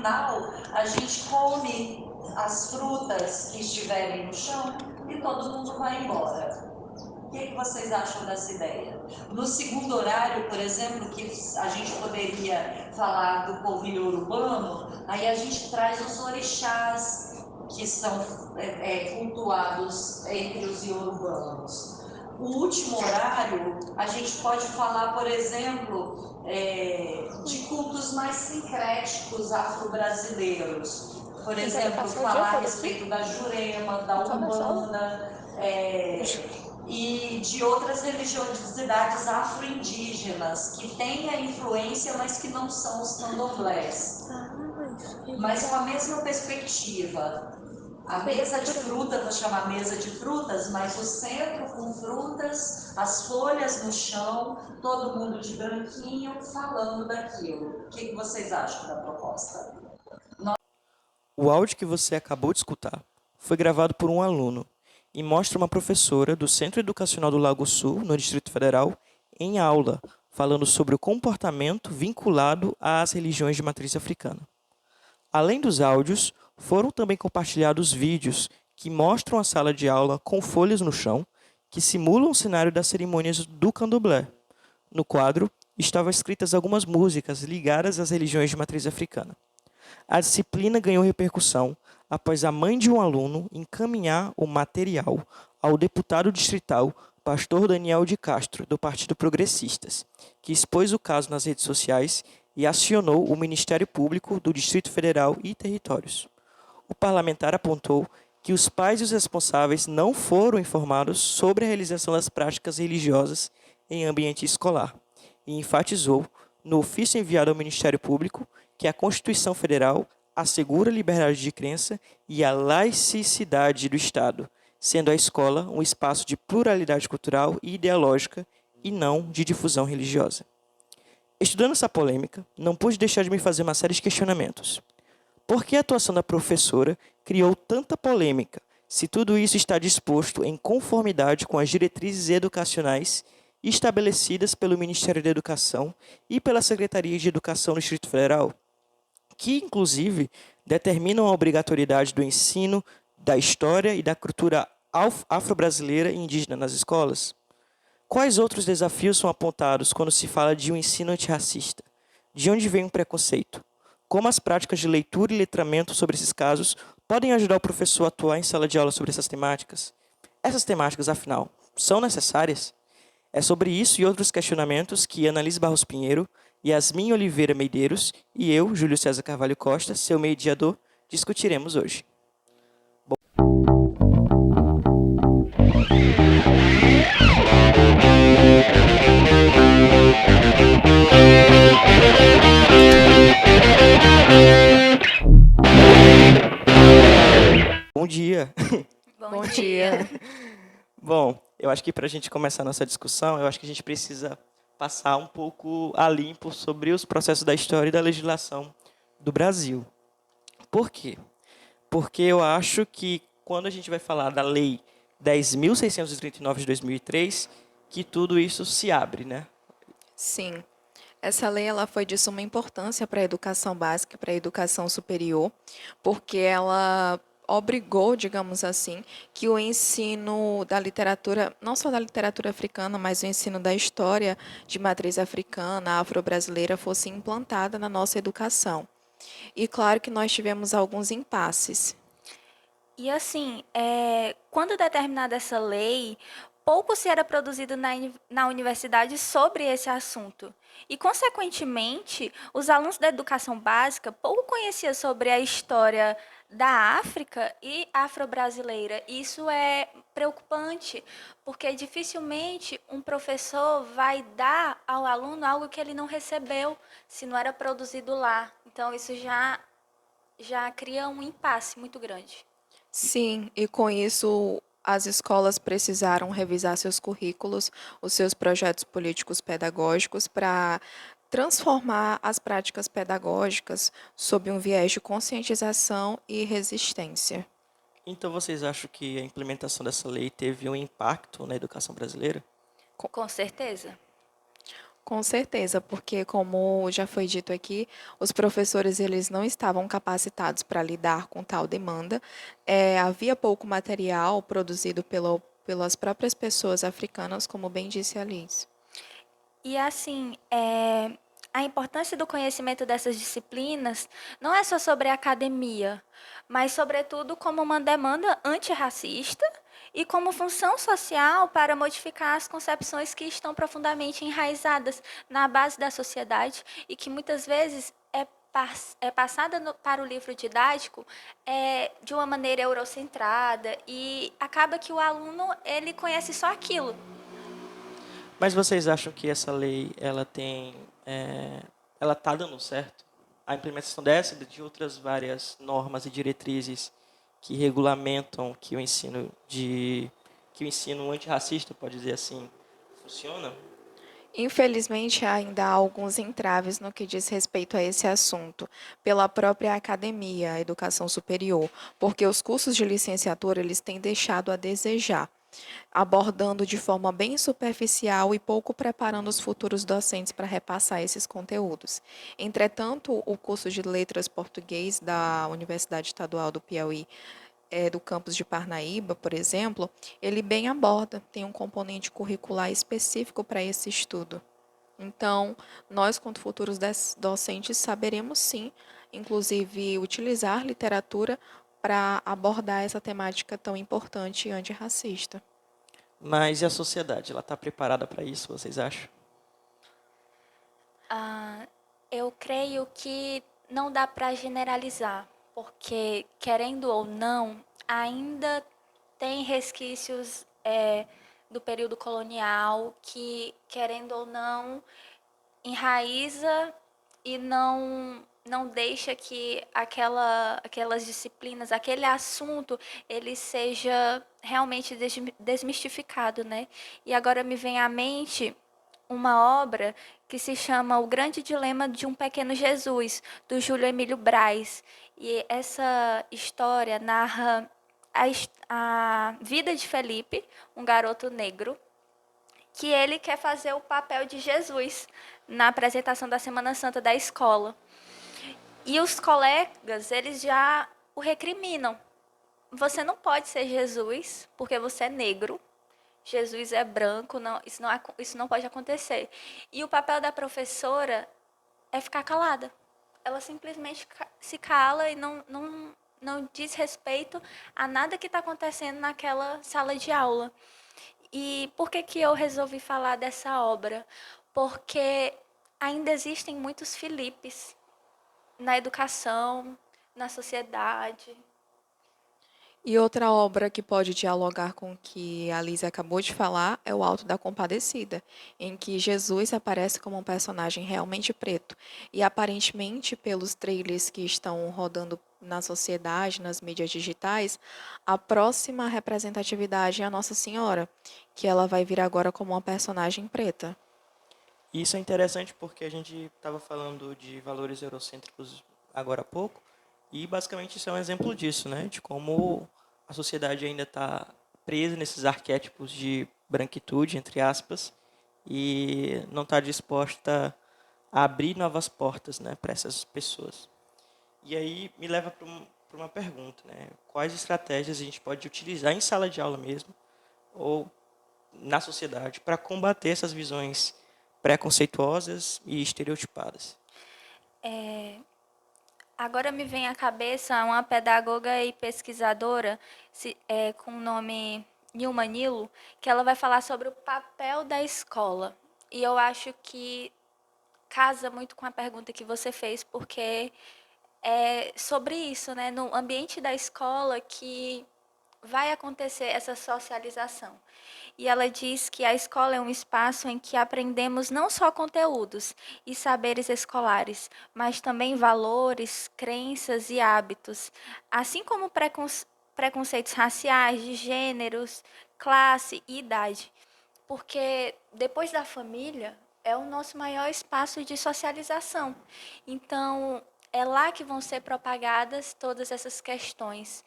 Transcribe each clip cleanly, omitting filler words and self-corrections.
final, a gente come as frutas que estiverem no chão e todo mundo vai embora. O que vocês acham dessa ideia? No segundo horário, por exemplo, que a gente poderia falar do povo iorubano, aí a gente traz os orixás que são cultuados entre os iorubanos. O último horário, a gente pode falar, por exemplo, de cultos mais sincréticos afro-brasileiros. Por exemplo, falar a respeito da Jurema, da Umbanda, e de outras religiosidades afro-indígenas, que têm a influência, mas que não são os candomblés. Mas com a mesma perspectiva. A mesa de frutas, vou chamar mesa de frutas, mas o centro com frutas, as folhas no chão, todo mundo de branquinho falando daquilo. O que vocês acham da proposta? O áudio que você acabou de escutar foi gravado por um aluno e mostra uma professora do Centro Educacional do Lago Sul, no Distrito Federal, em aula, falando sobre o comportamento vinculado às religiões de matriz africana. Além dos áudios, foram também compartilhados vídeos que mostram a sala de aula com folhas no chão, que simulam o cenário das cerimônias do candomblé. No quadro, estavam escritas algumas músicas ligadas às religiões de matriz africana. A disciplina ganhou repercussão após a mãe de um aluno encaminhar o material ao deputado distrital Pastor Daniel de Castro, do Partido Progressistas, que expôs o caso nas redes sociais e acionou o Ministério Público do Distrito Federal e Territórios. O parlamentar apontou que os pais e os responsáveis não foram informados sobre a realização das práticas religiosas em ambiente escolar e enfatizou, no ofício enviado ao Ministério Público, que a Constituição Federal assegura a liberdade de crença e a laicidade do Estado, sendo a escola um espaço de pluralidade cultural e ideológica e não de difusão religiosa. Estudando essa polêmica, não pude deixar de me fazer uma série de questionamentos. Por que a atuação da professora criou tanta polêmica, se tudo isso está disposto em conformidade com as diretrizes educacionais estabelecidas pelo Ministério da Educação e pela Secretaria de Educação do Distrito Federal, que, inclusive, determinam a obrigatoriedade do ensino da história e da cultura afro-brasileira e indígena nas escolas? Quais outros desafios são apontados quando se fala de um ensino antirracista? De onde vem o preconceito? Como as práticas de leitura e letramento sobre esses casos podem ajudar o professor a atuar em sala de aula sobre essas temáticas? Essas temáticas, afinal, são necessárias? É sobre isso e outros questionamentos que Annalise Barros Pinheiro, Yasmin Oliveira Medeiros e eu, Júlio César Carvalho Costa, seu mediador, discutiremos hoje. Bom dia! Bom dia! Bom, eu acho que para a gente começar a nossa discussão, eu acho que a gente precisa passar um pouco a limpo sobre os processos da história e da legislação do Brasil. Por quê? Porque eu acho que quando a gente vai falar da Lei 10.639 de 2003, que tudo isso se abre, né? Sim, essa lei ela foi de suma importância para a educação básica e para a educação superior, porque ela obrigou, digamos assim, que o ensino da literatura, não só da literatura africana, mas o ensino da história de matriz africana, afro-brasileira, fosse implantada na nossa educação. E claro que nós tivemos alguns impasses. E assim, quando determinada essa lei, pouco se era produzido na universidade sobre esse assunto. E, consequentemente, os alunos da educação básica pouco conheciam sobre a história da África e afro-brasileira. Isso é preocupante, porque dificilmente um professor vai dar ao aluno algo que ele não recebeu, se não era produzido lá. Então, isso já cria um impasse muito grande. Sim, e com isso as escolas precisaram revisar seus currículos, os seus projetos políticos pedagógicos para transformar as práticas pedagógicas sob um viés de conscientização e resistência. Então vocês acham que a implementação dessa lei teve um impacto na educação brasileira? Com certeza. Com certeza, porque como já foi dito aqui, os professores eles não estavam capacitados para lidar com tal demanda. Havia pouco material produzido pelas próprias pessoas africanas, como bem disse a Liz. E assim, a importância do conhecimento dessas disciplinas não é só sobre a academia, mas sobretudo como uma demanda antirracista e como função social para modificar as concepções que estão profundamente enraizadas na base da sociedade e que muitas vezes é passada para o livro didático de uma maneira eurocentrada e acaba que o aluno ele conhece só aquilo. Mas vocês acham que essa lei, ela está dando certo? A implementação dessa e de outras várias normas e diretrizes que regulamentam que o ensino antirracista, pode dizer assim, funciona? Infelizmente, ainda há alguns entraves no que diz respeito a esse assunto, pela própria academia, a educação superior, porque os cursos de licenciatura eles têm deixado a desejar, abordando de forma bem superficial e pouco preparando os futuros docentes para repassar esses conteúdos. Entretanto, o curso de Letras Português da Universidade Estadual do Piauí do campus de Parnaíba, por exemplo, ele bem aborda, tem um componente curricular específico para esse estudo. Então, nós, quanto futuros docentes, saberemos sim, inclusive, utilizar literatura para abordar essa temática tão importante e antirracista. Mas e a sociedade? Ela está preparada para isso, vocês acham? Ah, eu creio que não dá para generalizar, porque, querendo ou não, ainda tem resquícios do período colonial que, querendo ou não, enraiza e não deixa que aquelas disciplinas, aquele assunto, ele seja realmente desmistificado, né? E agora me vem à mente uma obra que se chama O Grande Dilema de um Pequeno Jesus, do Júlio Emílio Braz. E essa história narra a vida de Felipe, um garoto negro, que ele quer fazer o papel de Jesus na apresentação da Semana Santa da escola. E os colegas, eles já o recriminam. Você não pode ser Jesus porque você é negro. Jesus é branco, não, isso não pode acontecer. E o papel da professora é ficar calada. Ela simplesmente se cala e não diz respeito a nada que está acontecendo naquela sala de aula. E por que que eu resolvi falar dessa obra? Porque ainda existem muitos Filipes na educação, na sociedade. E outra obra que pode dialogar com o que a Liz acabou de falar é o Alto da Compadecida, em que Jesus aparece como um personagem realmente preto. E aparentemente, pelos trailers que estão rodando na sociedade, nas mídias digitais, a próxima representatividade é a Nossa Senhora, que ela vai vir agora como uma personagem preta. Isso é interessante porque a gente estava falando de valores eurocêntricos agora há pouco, e basicamente isso é um exemplo disso, né? De como a sociedade ainda está presa nesses arquétipos de branquitude, entre aspas, e não está disposta a abrir novas portas, né, para essas pessoas. E aí me leva para uma pergunta, né? Quais estratégias a gente pode utilizar em sala de aula mesmo, ou na sociedade, para combater essas visões preconceituosas e estereotipadas? Agora me vem à cabeça uma pedagoga e pesquisadora com o nome Nilma Nilo, que ela vai falar sobre o papel da escola. E eu acho que casa muito com a pergunta que você fez, porque é sobre isso, né? No ambiente da escola que vai acontecer essa socialização. E ela diz que a escola é um espaço em que aprendemos não só conteúdos e saberes escolares, mas também valores, crenças e hábitos, assim como preconceitos raciais, de gêneros, classe e idade. Porque depois da família é o nosso maior espaço de socialização. Então, é lá que vão ser propagadas todas essas questões.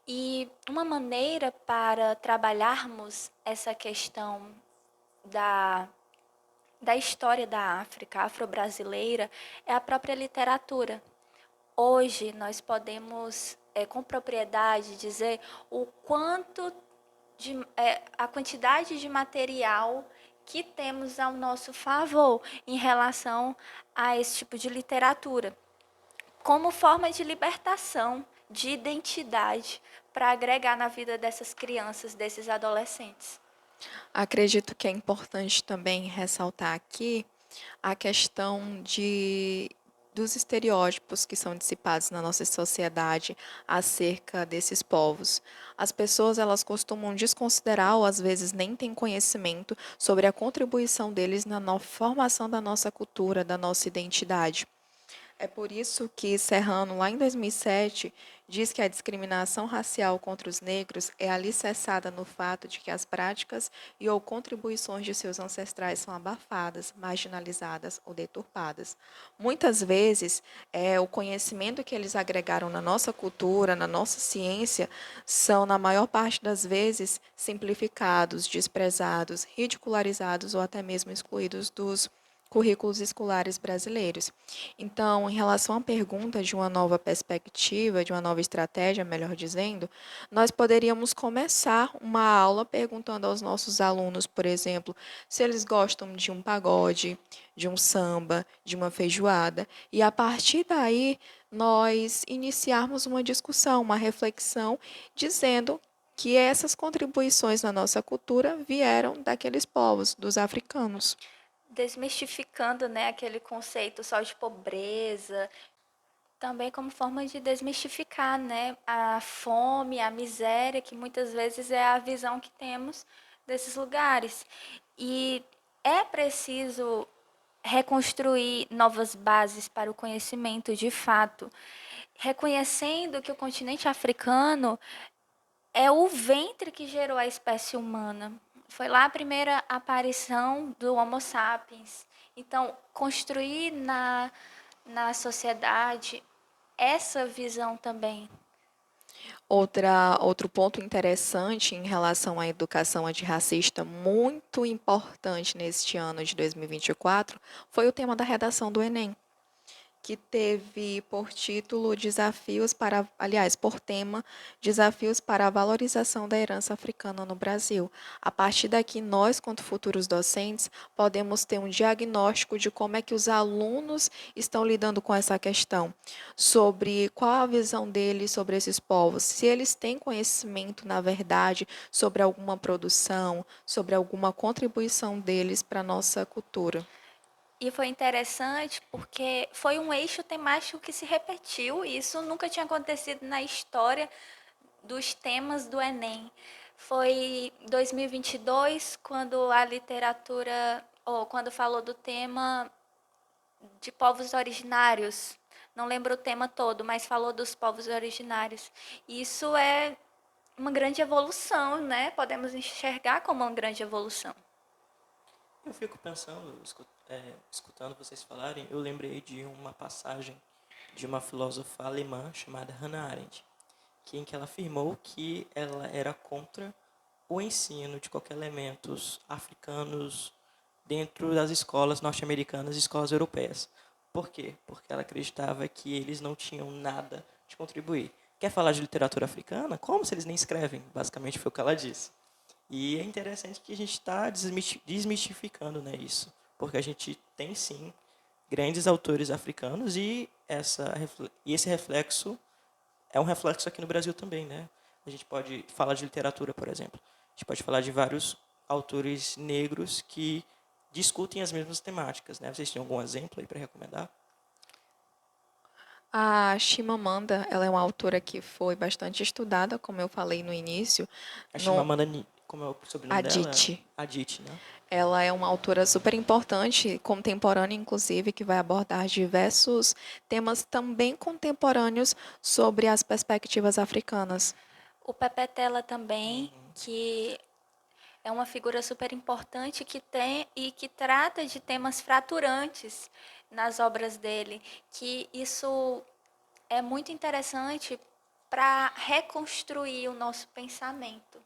E uma maneira para trabalharmos essa questão da da história da África afro-brasileira é a própria literatura. Hoje nós podemos, com propriedade, dizer o quanto a quantidade de material que temos ao nosso favor em relação a esse tipo de literatura, como forma de libertação, de identidade, para agregar na vida dessas crianças, desses adolescentes. Acredito que é importante também ressaltar aqui a questão dos estereótipos que são dissipados na nossa sociedade acerca desses povos. As pessoas elas costumam desconsiderar ou às vezes nem têm conhecimento sobre a contribuição deles na formação da nossa cultura, da nossa identidade. É por isso que Serrano, lá em 2007, diz que a discriminação racial contra os negros é alicerçada no fato de que as práticas e ou contribuições de seus ancestrais são abafadas, marginalizadas ou deturpadas. Muitas vezes, o conhecimento que eles agregaram na nossa cultura, na nossa ciência, são, na maior parte das vezes, simplificados, desprezados, ridicularizados ou até mesmo excluídos dos currículos escolares brasileiros. Então, em relação à pergunta de uma nova perspectiva, de uma nova estratégia, melhor dizendo, nós poderíamos começar uma aula perguntando aos nossos alunos, por exemplo, se eles gostam de um pagode, de um samba, de uma feijoada, e a partir daí nós iniciarmos uma discussão, uma reflexão, dizendo que essas contribuições na nossa cultura vieram daqueles povos, dos africanos. Desmistificando, né, aquele conceito só de pobreza, também como forma de desmistificar, né, a fome, a miséria, que muitas vezes é a visão que temos desses lugares. E é preciso reconstruir novas bases para o conhecimento de fato, reconhecendo que o continente africano é o ventre que gerou a espécie humana. Foi lá a primeira aparição do Homo sapiens. Então, construir na sociedade essa visão também. Outro ponto interessante em relação à educação antirracista, muito importante neste ano de 2024, foi o tema da redação do Enem, que teve por título Desafios para, aliás, por tema Desafios para a valorização da herança africana no Brasil. A partir daqui, nós, quanto futuros docentes, podemos ter um diagnóstico de como é que os alunos estão lidando com essa questão, sobre qual a visão deles sobre esses povos, se eles têm conhecimento, na verdade, sobre alguma produção, sobre alguma contribuição deles para a nossa cultura. E foi interessante porque foi um eixo temático que se repetiu, e isso nunca tinha acontecido na história dos temas do Enem. Foi 2022, quando a literatura, ou quando falou do tema de povos originários. Não lembro o tema todo, mas falou dos povos originários. Isso é uma grande evolução, né? Podemos enxergar como uma grande evolução. Eu fico pensando, escutando vocês falarem, eu lembrei de uma passagem de uma filósofa alemã chamada Hannah Arendt, em que ela afirmou que ela era contra o ensino de qualquer elementos africanos dentro das escolas norte-americanas e escolas europeias. Por quê? Porque ela acreditava que eles não tinham nada de contribuir. Quer falar de literatura africana? Como se eles nem escrevem? Basicamente foi o que ela disse. E é interessante que a gente está desmistificando, né, isso, porque a gente tem sim grandes autores africanos e esse reflexo é um reflexo aqui no Brasil também, né? A gente pode falar de literatura, por exemplo. A gente pode falar de vários autores negros que discutem as mesmas temáticas, né? Vocês têm algum exemplo aí para recomendar? A Chimamanda, ela é uma autora que foi bastante estudada, como eu falei no início, A no Chimamanda, como é o sobrenome dela? Adichie. Adichie, né? Ela é uma autora super importante, contemporânea, inclusive, que vai abordar diversos temas também contemporâneos sobre as perspectivas africanas. O Pepe Tela também, que é uma figura super importante que tem e que trata de temas fraturantes nas obras dele, que isso é muito interessante para reconstruir o nosso pensamento.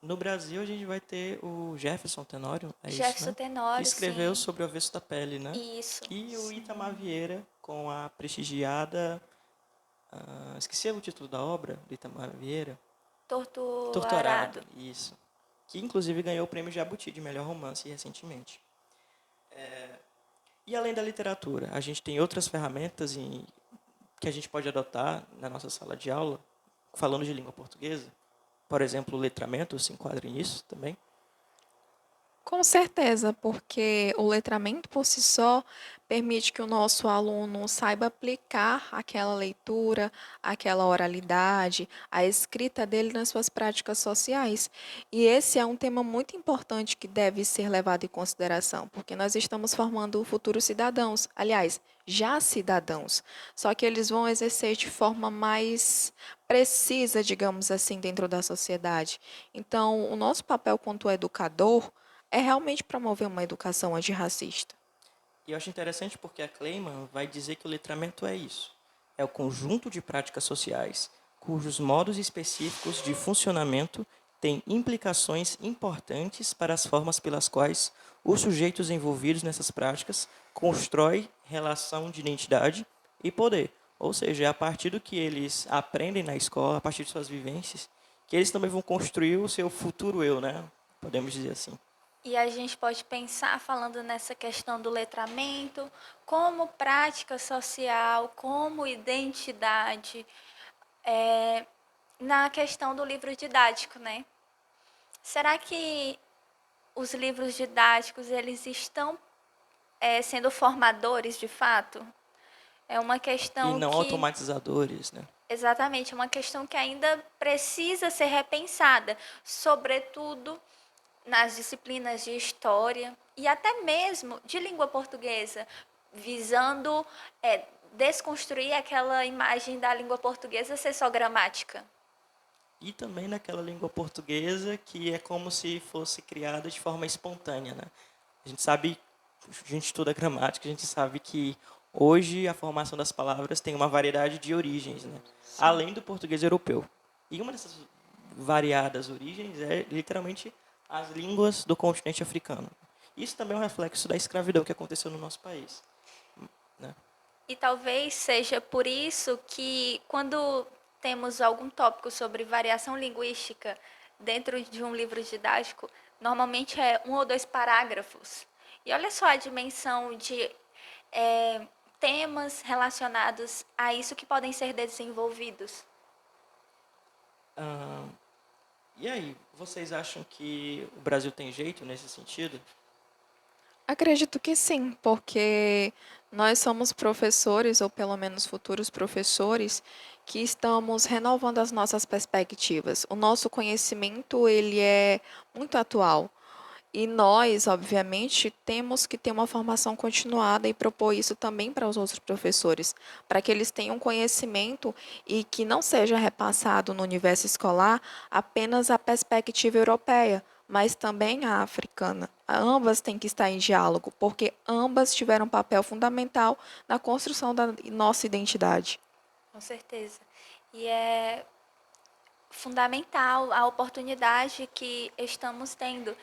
No Brasil, a gente vai ter o Jefferson Tenório, é isso, Jefferson né? Que Tenório, escreveu sim. sobre o avesso da pele, né? Isso. E o Itamar Vieira, com a prestigiada... esqueci o título da obra, do Itamar Vieira. Torturado. Torturado, isso. Que, inclusive, ganhou o prêmio Jabuti de melhor romance recentemente. E, além da literatura, a gente tem outras ferramentas que a gente pode adotar na nossa sala de aula, falando de língua portuguesa. Por exemplo, o letramento se enquadra nisso também. Com certeza, porque o letramento por si só permite que o nosso aluno saiba aplicar aquela leitura, aquela oralidade, a escrita dele nas suas práticas sociais. E esse é um tema muito importante que deve ser levado em consideração, porque nós estamos formando futuros cidadãos, aliás, já cidadãos, só que eles vão exercer de forma mais precisa, digamos assim, dentro da sociedade. Então, o nosso papel quanto educador é realmente promover uma educação antirracista. E eu acho interessante porque a Kleiman vai dizer que o letramento é isso. É o conjunto de práticas sociais cujos modos específicos de funcionamento têm implicações importantes para as formas pelas quais os sujeitos envolvidos nessas práticas constroem relação de identidade e poder. Ou seja, é a partir do que eles aprendem na escola, a partir de suas vivências, que eles também vão construir o seu futuro eu, né? Podemos dizer assim. E a gente pode pensar, falando nessa questão do letramento, como prática social, como identidade, na questão do livro didático, né? Será que os livros didáticos eles estão sendo formadores de fato? É uma E questão não que automatizadores, né? exatamente, é uma questão que ainda precisa ser repensada, sobretudo nas disciplinas de história e até mesmo de língua portuguesa, visando desconstruir aquela imagem da língua portuguesa ser só gramática. E também naquela língua portuguesa que é como se fosse criada de forma espontânea, né? A gente sabe, a gente estuda gramática, a gente sabe que hoje a formação das palavras tem uma variedade de origens, né? Além do português europeu. E uma dessas variadas origens é literalmente as línguas do continente africano. Isso também é um reflexo da escravidão que aconteceu no nosso país, né? E talvez seja por isso que, quando temos algum tópico sobre variação linguística dentro de um livro didático, normalmente é 1 ou 2 parágrafos. E olha só a dimensão de temas relacionados a isso que podem ser desenvolvidos. Ah, e aí, vocês acham que o Brasil tem jeito nesse sentido? Acredito que sim, porque nós somos professores, ou pelo menos futuros professores, que estamos renovando as nossas perspectivas. O nosso conhecimento, ele é muito atual. E nós, obviamente, temos que ter uma formação continuada e propor isso também para os outros professores, para que eles tenham conhecimento e que não seja repassado no universo escolar apenas a perspectiva europeia, mas também a africana. Ambas têm que estar em diálogo, porque ambas tiveram um papel fundamental na construção da nossa identidade. Com certeza. E é fundamental a oportunidade que estamos tendo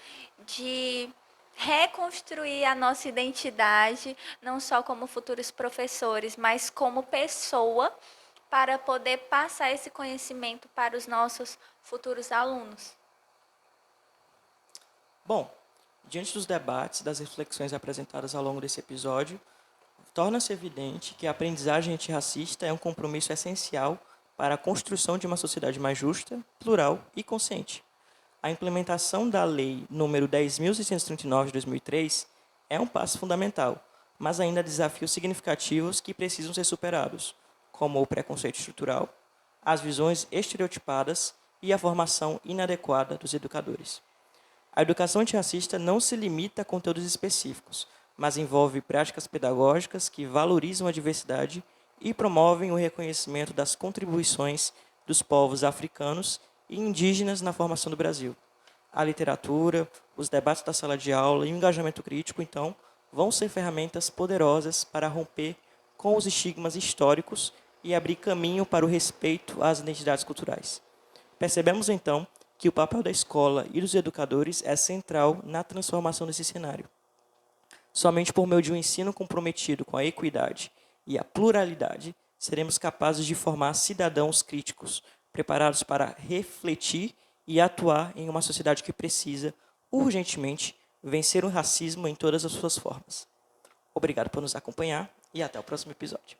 de reconstruir a nossa identidade, não só como futuros professores, mas como pessoa, para poder passar esse conhecimento para os nossos futuros alunos. Bom, diante dos debates, das reflexões apresentadas ao longo desse episódio, torna-se evidente que a aprendizagem antirracista é um compromisso essencial para a construção de uma sociedade mais justa, plural e consciente. A implementação da Lei nº 10.639 de 2003 é um passo fundamental, mas ainda há desafios significativos que precisam ser superados, como o preconceito estrutural, as visões estereotipadas e a formação inadequada dos educadores. A educação antirracista não se limita a conteúdos específicos, mas envolve práticas pedagógicas que valorizam a diversidade e promovem o reconhecimento das contribuições dos povos africanos e indígenas na formação do Brasil. A literatura, os debates da sala de aula e o engajamento crítico, então, vão ser ferramentas poderosas para romper com os estigmas históricos e abrir caminho para o respeito às identidades culturais. Percebemos, então, que o papel da escola e dos educadores é central na transformação desse cenário. Somente por meio de um ensino comprometido com a equidade e a pluralidade, seremos capazes de formar cidadãos críticos, preparados para refletir e atuar em uma sociedade que precisa, urgentemente, vencer o racismo em todas as suas formas. Obrigado por nos acompanhar e até o próximo episódio.